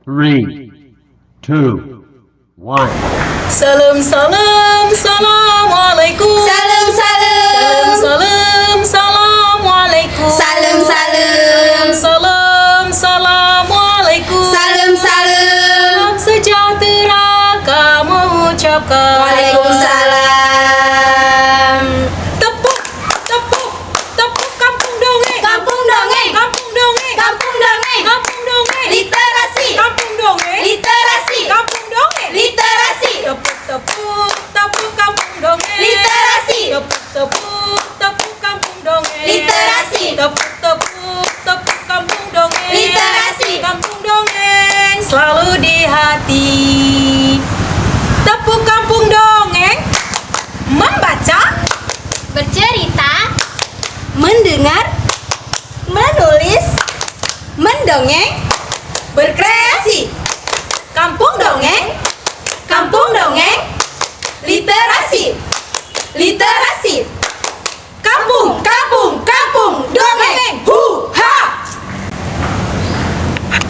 Three, two, one. Salam salam assalamualaikum. Salam Salam salam assalamualaikum. Salam salam. Salam assalamualaikum. Salam salam. Sejahtera kamu ucapkan. Waalaikumsalam. Tepuk, tepuk, tepuk kampung dongeng. Kampung dongeng. Kampung dongeng. Kampung dongeng. Kampung dongeng. Literasi. Kampung dongeng. Literasi. Kampung dongeng. Literasi. Tepuk, tepuk, tepuk kampung dongeng. Literasi. Tepuk, tepuk, tepuk kampung dongeng. Literasi. Tepuk, tepuk, tepuk kampung dongeng. Literasi. Kampung dongeng selalu di hati. Tepuk kampung dongeng. Membaca, Bercerita, mendengar, menulis, mendongeng, berkreasi. kampung dongeng. Kampung dongeng. Literasi. Literasi. Kampung, kampung, kampung.